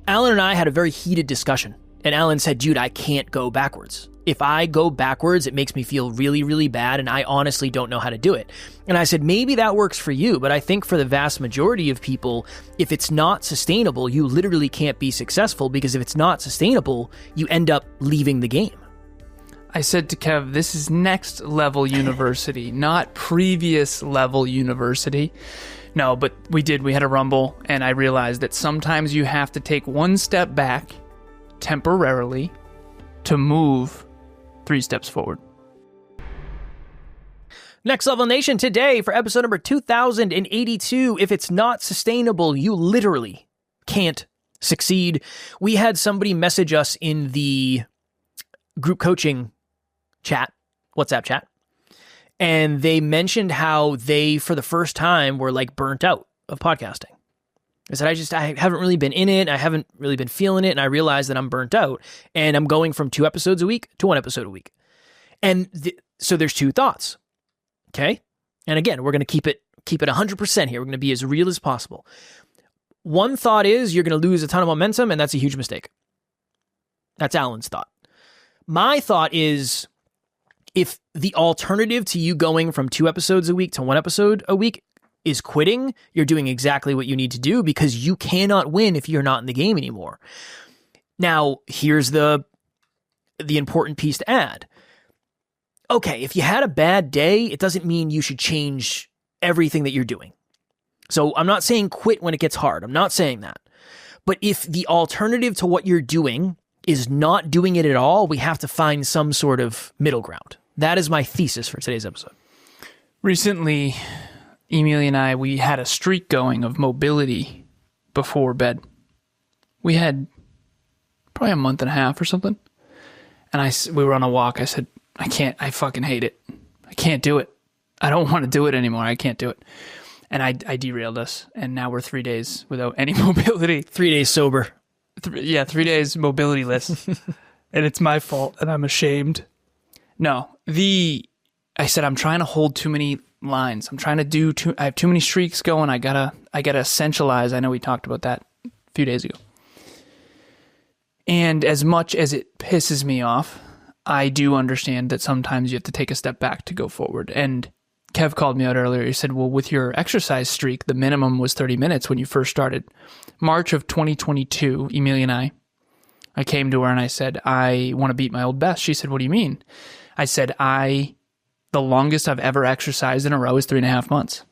Alan and I had a very heated discussion, and Alan said, dude, I can't go backwards. If I go backwards, it makes me feel really, really bad, and I honestly don't know how to do it. And I said, maybe that works for you, but I think for the vast majority of people, if it's not sustainable, you literally can't be successful, because if it's not sustainable, you end up leaving the game. I said to Kev, this is next level university, not previous level university. No, but we had a rumble, and I realized that sometimes you have to take one step back temporarily to move 3 steps forward. Next Level Nation, today for episode number 2082, if it's not sustainable, you literally can't succeed. We had somebody message us in the group coaching chat, WhatsApp chat, and they mentioned how they, for the first time, were like burnt out of podcasting. I said, I haven't really been in it. I haven't really been feeling it. And I realized that I'm burnt out, and I'm going from 2 episodes a week to 1 episode a week. And so there's 2 thoughts. Okay. And again, we're going to keep it 100% here. We're going to be as real as possible. One thought is you're going to lose a ton of momentum, and that's a huge mistake. That's Alan's thought. My thought is, if the alternative to you going from 2 episodes a week to 1 episode a week is quitting, you're doing exactly what you need to do, because you cannot win if you're not in the game anymore. Now, here's the important piece to add. Okay, if you had a bad day, it doesn't mean you should change everything that you're doing. So I'm not saying quit when it gets hard. I'm not saying that. But if the alternative to what you're doing is not doing it at all, we have to find some sort of middle ground. That is my thesis for today's episode. Recently, Emilia and I, we had a streak going of mobility before bed. We had probably a month and a half or something. And we were on a walk. I said, I fucking hate it. I can't do it. I don't want to do it anymore. I can't do it. And I derailed us. And now we're 3 days without any mobility. 3 days sober. 3 days mobility-less. And it's my fault, and I'm ashamed. No, I said, I'm trying to hold too many lines. I'm trying to I have too many streaks going. I gotta essentialize. I know we talked about that a few days ago. And as much as it pisses me off, I do understand that sometimes you have to take a step back to go forward. And Kev called me out earlier. He said, well, with your exercise streak, the minimum was 30 minutes when you first started. March of 2022, Emilia and I came to her and I said, I want to beat my old best. She said, what do you mean? I said, the longest I've ever exercised in a row is 3.5 months.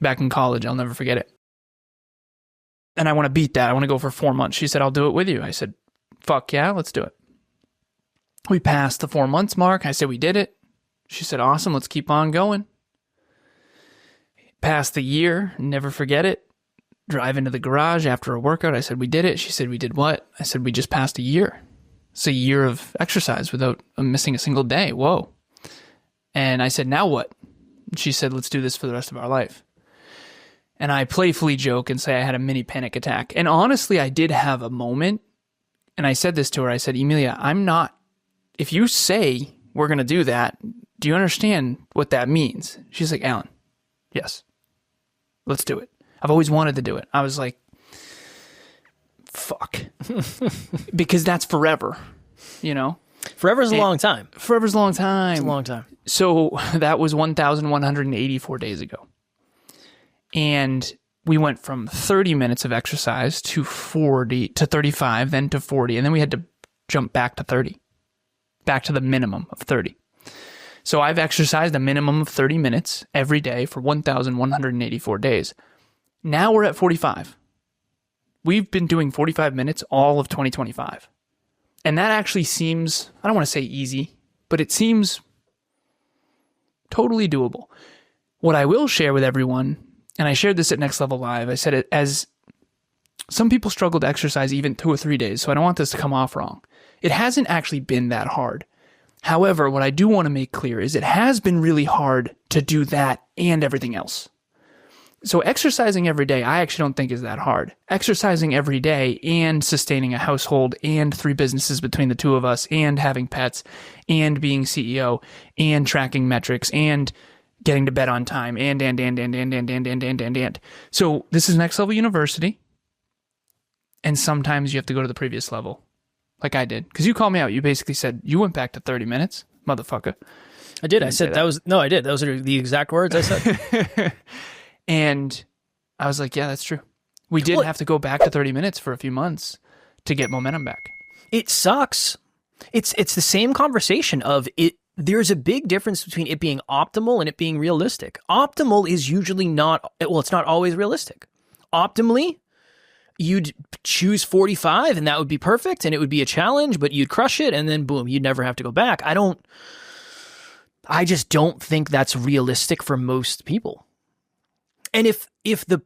Back in college, I'll never forget it. And I want to beat that. I want to go for 4 months. She said, I'll do it with you. I said, fuck yeah, let's do it. We passed the 4 months mark. I said, we did it. She said, awesome, let's keep on going. Passed the year, never forget it. Drive into the garage after a workout. I said, we did it. She said, we did what? I said, we just passed a year. It's a year of exercise without missing a single day. Whoa. And I said, now what? She said, let's do this for the rest of our life. And I playfully joke and say I had a mini panic attack. And honestly, I did have a moment. And I said this to her. I said, Emilia, if you say we're going to do that, do you understand what that means? She's like, Alan, yes, let's do it. I've always wanted to do it. I was like, fuck. Because that's forever, you know? Forever's a long time. Forever's a long time. It's a long time. So that was 1,184 days ago. And we went from 30 minutes of exercise to 35, then to 40. And then we had to jump back to 30, back to the minimum of 30. So I've exercised a minimum of 30 minutes every day for 1,184 days. Now we're at 45. We've been doing 45 minutes all of 2025. And that actually seems, I don't want to say easy, but it seems totally doable. What I will share with everyone, and I shared this at Next Level Live, I said it as some people struggle to exercise even 2 or 3 days, so I don't want this to come off wrong. It hasn't actually been that hard. However, what I do want to make clear is it has been really hard to do that and everything else. So exercising every day, I actually don't think is that hard. Exercising every day and sustaining a household and 3 businesses between the 2 of us and having pets and being CEO and tracking metrics and getting to bed on time and. So this is Next Level University. And sometimes you have to go to the previous level, like I did. Because you called me out. You basically said, you went back to 30 minutes, motherfucker. I did. I said that was, no, I did. Those are the exact words I said. And I was like, yeah, that's true. We did have to go back to 30 minutes for a few months to get momentum back. It sucks. It's the same conversation of it. There's a big difference between it being optimal and it being realistic. Optimal is usually not, well, it's not always realistic. Optimally, you'd choose 45 and that would be perfect and it would be a challenge, but you'd crush it and then boom, you'd never have to go back. I just don't think that's realistic for most people. And if the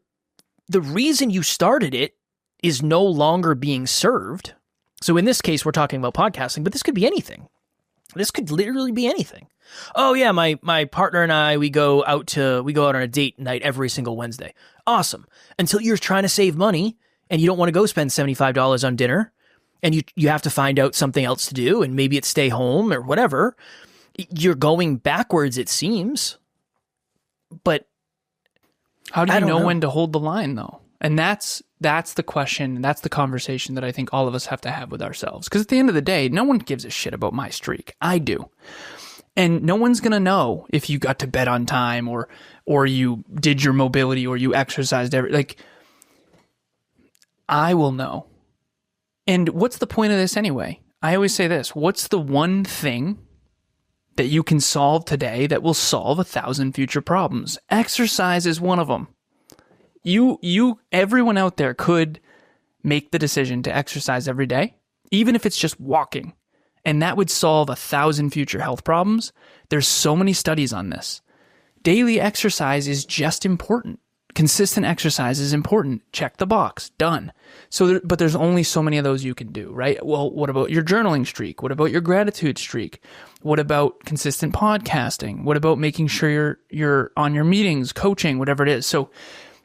reason you started it is no longer being served, so in this case, we're talking about podcasting, but this could be anything. This could literally be anything. Oh yeah, my partner and I, we go out on a date night every single Wednesday. Awesome. Until you're trying to save money and you don't want to go spend $75 on dinner and you have to find out something else to do and maybe it's stay home or whatever. You're going backwards, it seems. But how do you know when to hold the line though? And that's the question. That's the conversation that I think all of us have to have with ourselves. Because at the end of the day, no one gives a shit about my streak. I do. And no one's going to know if you got to bed on time or you did your mobility or you exercised I will know. And what's the point of this anyway? I always say this. What's the one thing that you can solve today that will solve 1,000 future problems? Exercise is one of them. Everyone out there could make the decision to exercise every day, even if it's just walking, and that would solve 1,000 future health problems. There's so many studies on this. Daily exercise is just important. Consistent exercise is important. Check the box. Done. But there's only so many of those you can do, right? Well, what about your journaling streak? What about your gratitude streak? What about consistent podcasting? What about making sure you're on your meetings, coaching, whatever it is? So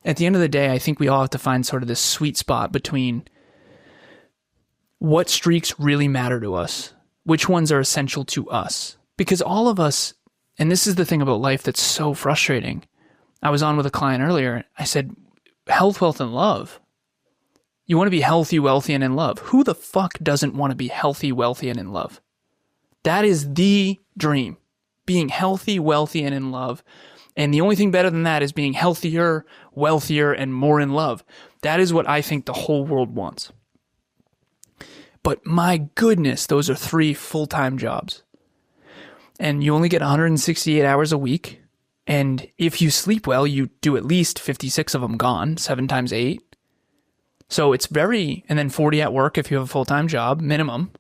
at the end of the day, I think we all have to find sort of this sweet spot between what streaks really matter to us, which ones are essential to us. Because all of us, and this is the thing about life that's so frustrating. I was on with a client earlier. I said, health, wealth, and love. You want to be healthy, wealthy, and in love. Who the fuck doesn't want to be healthy, wealthy, and in love? That is the dream. Being healthy, wealthy, and in love. And the only thing better than that is being healthier, wealthier, and more in love. That is what I think the whole world wants. But my goodness, those are 3 full-time jobs. And you only get 168 hours a week. And if you sleep well, you do at least 56 of them gone, 7 times 8. So it's and then 40 at work if you have a full-time job, minimum.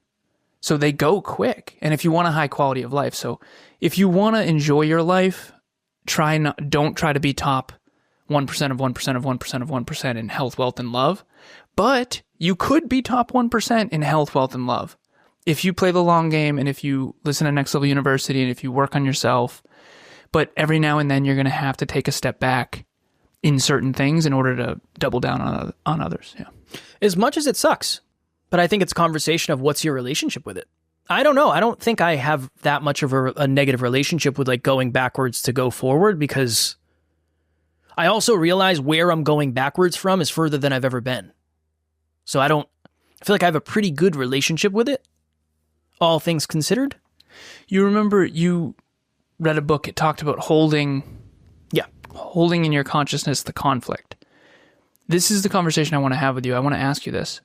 So they go quick. And if you want a high quality of life, so if you want to enjoy your life, don't try to be top 1% of 1% of 1% of 1% in health, wealth, and love. But you could be top 1% in health, wealth, and love. If you play the long game and if you listen to Next Level University and if you work on yourself. But every now and then you're going to have to take a step back in certain things in order to double down on others. Yeah. As much as it sucks, but I think it's a conversation of what's your relationship with it. I don't know. I don't think I have that much of a negative relationship with like going backwards to go forward, because I also realize where I'm going backwards from is further than I've ever been. So I feel like I have a pretty good relationship with it, all things considered. You remember you read a book, it talked about holding in your consciousness the conflict. This is the conversation I want to have with you. I want to ask you this.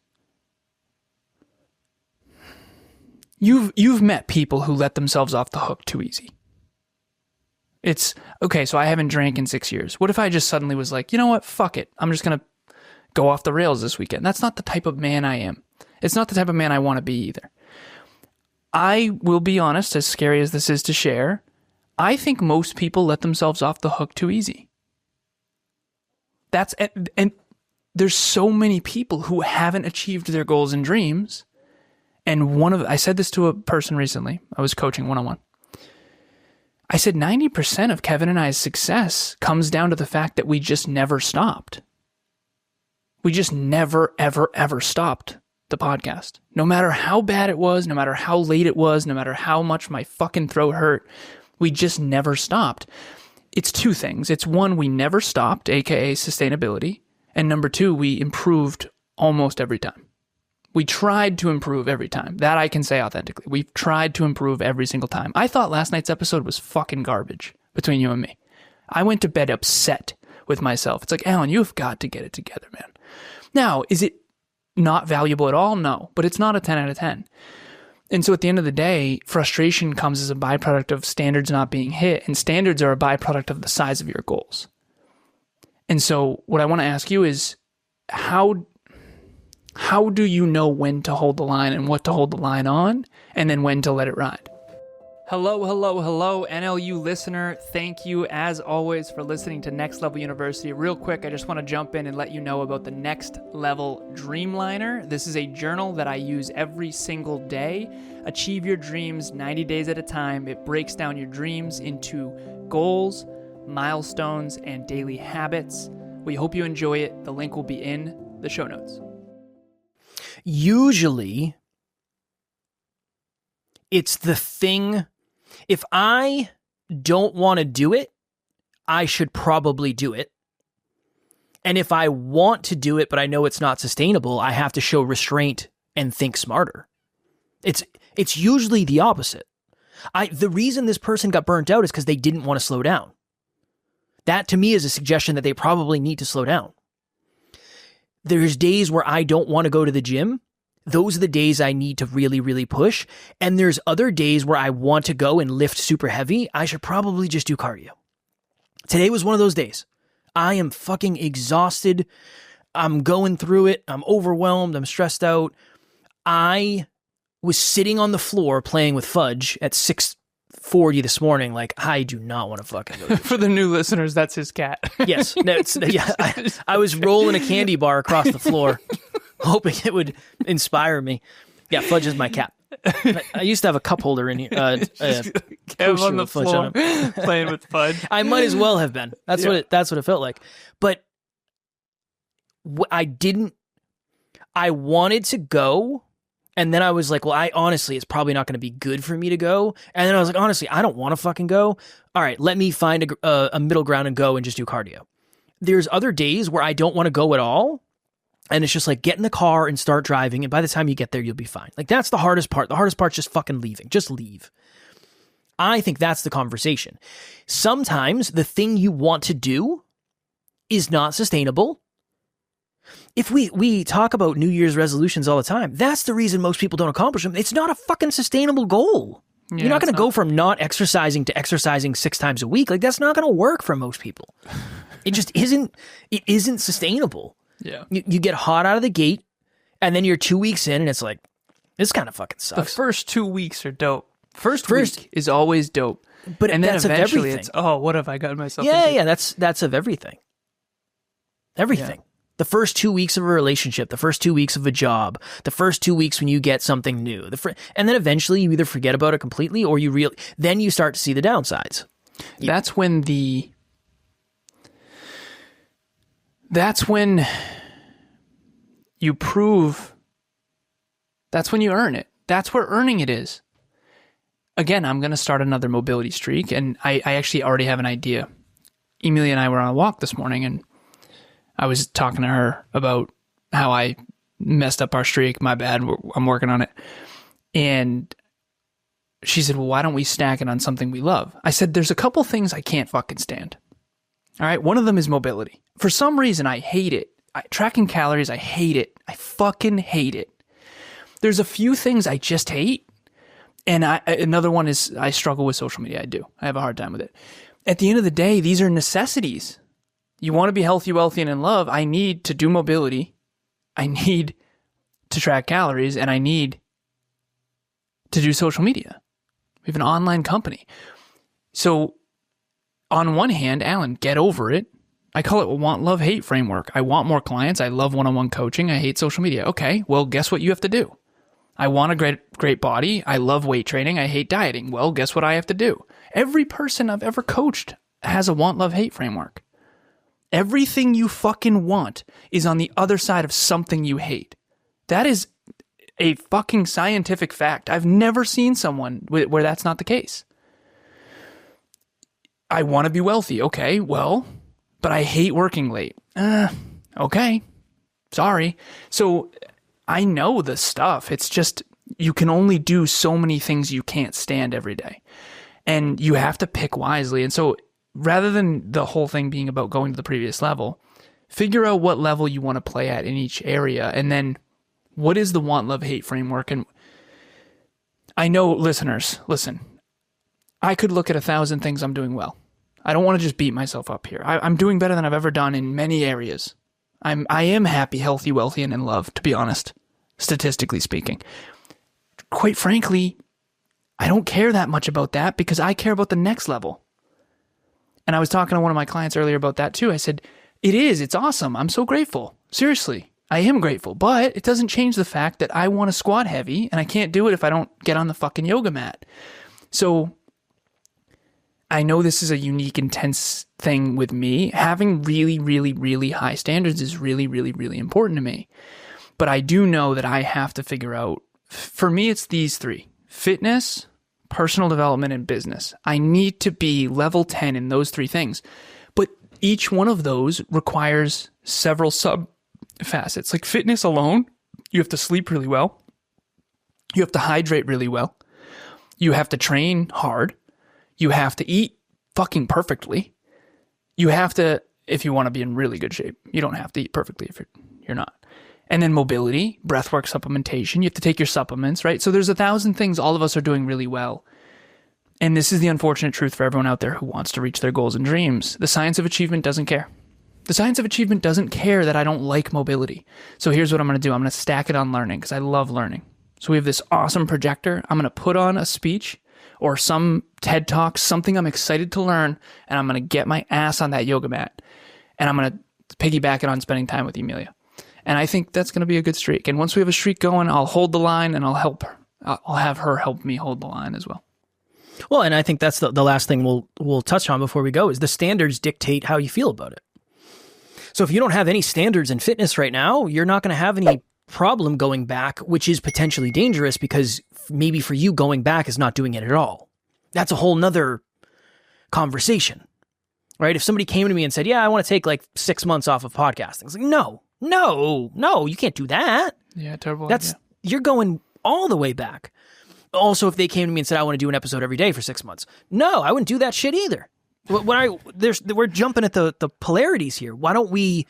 You've met people who let themselves off the hook too easy. It's, okay, so I haven't drank in 6 years. What if I just suddenly was like, you know what, fuck it. I'm just going to go off the rails this weekend. That's not the type of man I am. It's not the type of man I want to be either. I will be honest, as scary as this is to share, I think most people let themselves off the hook too easy. And there's so many people who haven't achieved their goals and dreams. And I said this to a person recently. I was coaching one-on-one. I said 90% of Kevin and I's success comes down to the fact that we just never stopped. We just never, ever, ever stopped the podcast. No matter how bad it was, no matter how late it was, no matter how much my fucking throat hurt, we just never stopped. It's 2 things. It's 1, we never stopped, aka sustainability. And number 2, we improved almost every time. We tried to improve every time. That I can say authentically. We've tried to improve every single time. I thought last night's episode was fucking garbage between you and me. I went to bed upset with myself. It's like, Alan, you've got to get it together, man. Now, is it not valuable at all? No, but it's not a 10 out of 10. And so at the end of the day, frustration comes as a byproduct of standards not being hit, and standards are a byproduct of the size of your goals. And so what I want to ask you is, how do you know when to hold the line and what to hold the line on, and then when to let it ride? Hello, NLU listener. Thank you, as always, for listening to Next Level University. Real quick, I just want to jump in and let you know about the Next Level Dreamliner. This is a journal that I use every single day. Achieve your dreams 90 days at a time. It breaks down your dreams into goals, milestones, and daily habits. We hope you enjoy it. The link will be in the show notes. Usually, it's the thing. If I don't want to do it, I should probably do it. And if I want to do it, but I know it's not sustainable, I have to show restraint and think smarter. It's usually the opposite. The reason this person got burnt out is because they didn't want to slow down. That to me is a suggestion that they probably need to slow down. There's days where I don't want to go to the gym. Those are the days I need to really, really push. And there's other days where I want to go and lift super heavy. I should probably just do cardio. Today was one of those days. I am fucking exhausted. I'm going through it. I'm overwhelmed. I'm stressed out. I was sitting on the floor playing with Fudge at 6:40 this morning. Like, I do not want to fucking go. For the new listeners, that's his cat. Yes. I was rolling a candy bar across the floor, hoping it would inspire me. Yeah, Fudge is my cat. I used to have a cup holder in here. Kev on the floor playing with Fudge. I might as well have been. That's what it felt like. But I wanted to go. And then I was like, well, honestly, it's probably not going to be good for me to go. And then I was like, honestly, I don't want to fucking go. All right, let me find a middle ground and go and just do cardio. There's other days where I don't want to go at all. And it's just like, get in the car and start driving. And by the time you get there, you'll be fine. Like, that's the hardest part. The hardest part's just fucking leaving. Just leave. I think that's the conversation. Sometimes the thing you want to do is not sustainable. If we talk about New Year's resolutions all the time, that's the reason most people don't accomplish them. It's not a fucking sustainable goal. Yeah, you're not going to go from not exercising to exercising 6 times a week. Like, that's not going to work for most people. It just isn't. It isn't sustainable. Yeah. You get hot out of the gate, and then you're 2 weeks in, and it's like, this kind of fucking sucks. The first 2 weeks are dope. First week is always dope. But and then that's eventually of everything. It's, oh, what have I gotten myself into? Yeah, that's of everything. Everything. Yeah. The first 2 weeks of a relationship, the first 2 weeks of a job, the first 2 weeks when you get something new, and then eventually you either forget about it completely or then you start to see the downsides. That's when you prove, that's when you earn it. That's where earning it is. Again, I'm going to start another mobility streak, and I actually already have an idea. Emilia and I were on a walk this morning, and I was talking to her about how I messed up our streak. My bad. I'm working on it. And she said, well, why don't we stack it on something we love? I said, there's a couple things I can't fucking stand. All right. One of them is mobility. For some reason, I hate it. Tracking calories, I hate it. I fucking hate it. There's a few things I just hate. And another one is I struggle with social media. I do. I have a hard time with it. At the end of the day, these are necessities. You want to be healthy, wealthy, and in love. I need to do mobility. I need to track calories, and I need to do social media. We have an online company. So on one hand, Alan, get over it. I call it a want, love, hate framework. I want more clients. I love one-on-one coaching. I hate social media. Okay, well, guess what you have to do? I want a great body. I love weight training. I hate dieting. Well, guess what I have to do? Every person I've ever coached has a want, love, hate framework. Everything you fucking want is on the other side of something you hate. That is a fucking scientific fact. I've never seen someone where that's not the case. I want to be wealthy. Okay, well, but I hate working late. Okay. Sorry. So I know the stuff. It's just you can only do so many things you can't stand every day. And you have to pick wisely. And so rather than the whole thing being about going to the previous level, figure out what level you want to play at in each area. And then what is the want, love, hate framework? And I know, listeners, listen, I could look at 1,000 things I'm doing well. I don't want to just beat myself up here. I'm doing better than I've ever done in many areas. I am happy, healthy, wealthy, and in love, to be honest, statistically speaking. Quite frankly, I don't care that much about that because I care about the next level. And I was talking to one of my clients earlier about that too. I said, it's awesome. I'm so grateful. Seriously, I am grateful, but it doesn't change the fact that I want to squat heavy and I can't do it if I don't get on the fucking yoga mat. So I know this is a unique, intense thing with me. Having really, really, really high standards is really, really, really important to me. But I do know that I have to figure out, for me, it's these three: fitness, personal development, and business. I need to be level 10 in those three things. But each one of those requires several sub facets. Like fitness alone, you have to sleep really well. You have to hydrate really well. You have to train hard. You have to eat fucking perfectly. You have to, if you want to be in really good shape, you don't have to eat perfectly if you're not. And then mobility, breathwork supplementation. You have to take your supplements, right? So there's 1,000 things all of us are doing really well. And this is the unfortunate truth for everyone out there who wants to reach their goals and dreams. The science of achievement doesn't care. The science of achievement doesn't care that I don't like mobility. So here's what I'm going to do. I'm going to stack it on learning because I love learning. So we have this awesome projector. I'm going to put on a speech or some TED Talk, something I'm excited to learn, and I'm going to get my ass on that yoga mat. And I'm going to piggyback it on spending time with Emilia. And I think that's going to be a good streak. And once we have a streak going, I'll hold the line and I'll help her. I'll have her help me hold the line as well. Well, and I think that's the last thing we'll touch on before we go is the standards dictate how you feel about it. So if you don't have any standards in fitness right now, you're not going to have any problem going back, which is potentially dangerous because maybe for you going back is not doing it at all. That's a whole nother conversation, right? If somebody came to me and said, yeah, I want to take like 6 months off of podcasting. It's like, no, you can't do that. Yeah, terrible. You're going all the way back. Also, if they came to me and said, I want to do an episode every day for 6 months. No, I wouldn't do that shit either. We're jumping at the polarities here. Why don't we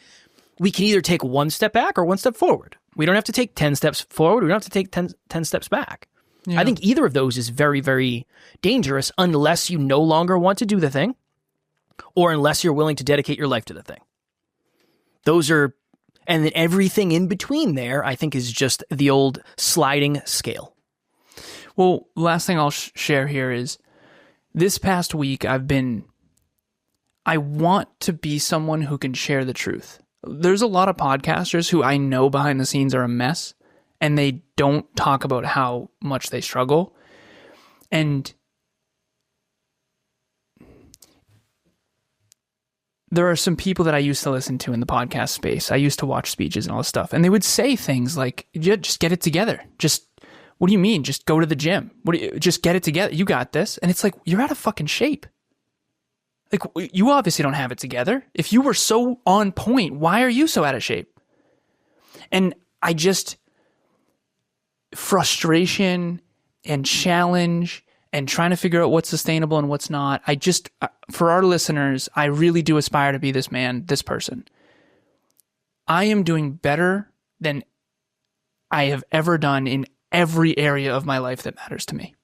can either take one step back or one step forward. We don't have to take 10 steps forward. We don't have to take 10 steps back. Yeah. I think either of those is very, very dangerous unless you no longer want to do the thing or unless you're willing to dedicate your life to the thing. And then everything in between there, I think, is just the old sliding scale. Well, last thing I'll share here is this past week I want to be someone who can share the truth. There's a lot of podcasters who I know behind the scenes are a mess and they don't talk about how much they struggle. And there are some people that I used to listen to in the podcast space. I used to watch speeches and all this stuff. And they would say things like, just get it together. What do you mean? Just go to the gym. Just get it together. You got this. And it's like, you're out of fucking shape. Like, you obviously don't have it together. If you were so on point, why are you so out of shape? And frustration and challenge and trying to figure out what's sustainable and what's not. For our listeners, I really do aspire to be this man, this person. I am doing better than I have ever done in every area of my life that matters to me.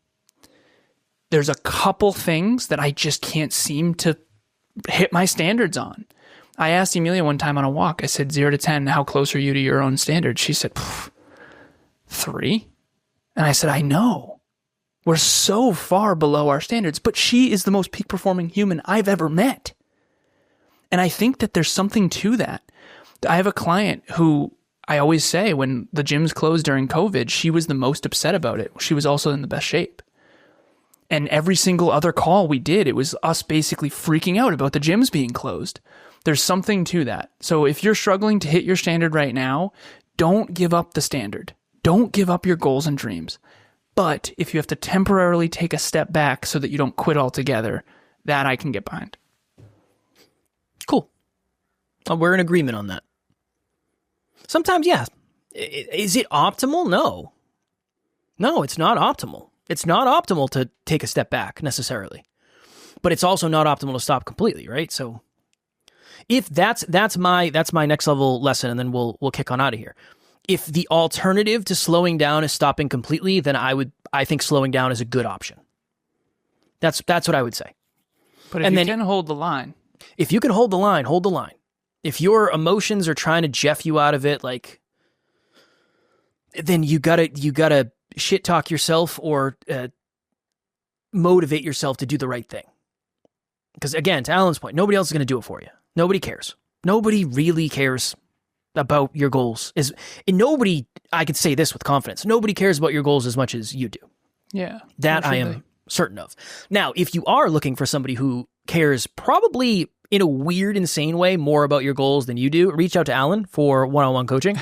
There's a couple things that I just can't seem to hit my standards on. I asked Emilia one time on a walk, I said, 0 to 10, how close are you to your own standards? She said, 3. And I said, I know. We're so far below our standards, but she is the most peak performing human I've ever met. And I think that there's something to that. I have a client who I always say when the gyms closed during COVID, she was the most upset about it. She was also in the best shape. And every single other call we did, it was us basically freaking out about the gyms being closed. There's something to that. So if you're struggling to hit your standard right now, don't give up the standard. Don't give up your goals and dreams. But if you have to temporarily take a step back so that you don't quit altogether, that I can get behind. Cool. We're in agreement on that. Sometimes, yeah. Is it optimal? No. No, it's not optimal. It's not optimal to take a step back necessarily. But it's also not optimal to stop completely, right? So if that's my next level lesson, and then we'll kick on out of here. If the alternative to slowing down is stopping completely, then I think slowing down is a good option. That's what I would say. But if you can hold the line. If you can hold the line, hold the line. If your emotions are trying to jeff you out of it, like, then you gotta shit talk yourself or motivate yourself to do the right thing. Because again, to Alan's point, nobody else is going to do it for you. Nobody cares. Nobody really cares about your goals. And nobody, I could say this with confidence, nobody cares about your goals as much as you do. Yeah. That I am certain of. Now, if you are looking for somebody who cares probably in a weird, insane way more about your goals than you do, reach out to Alan for one-on-one coaching,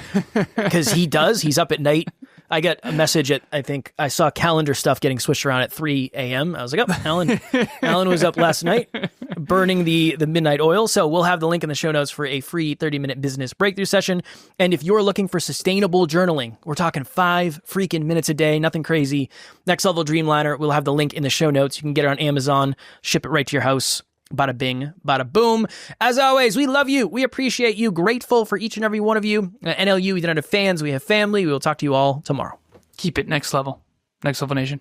because he does. He's up at night. I get a message I think I saw calendar stuff getting switched around at 3 a.m. I was like, oh, Alan was up last night burning the midnight oil. So we'll have the link in the show notes for a free 30-minute business breakthrough session. And if you're looking for sustainable journaling, we're talking 5 freaking minutes a day, nothing crazy. Next Level Dreamliner, we'll have the link in the show notes. You can get it on Amazon, ship it right to your house. Bada bing, bada boom. As always, we love you. We appreciate you. Grateful for each and every one of you. NLU, we don't have fans. We have family. We will talk to you all tomorrow. Keep it next level. Next Level Nation.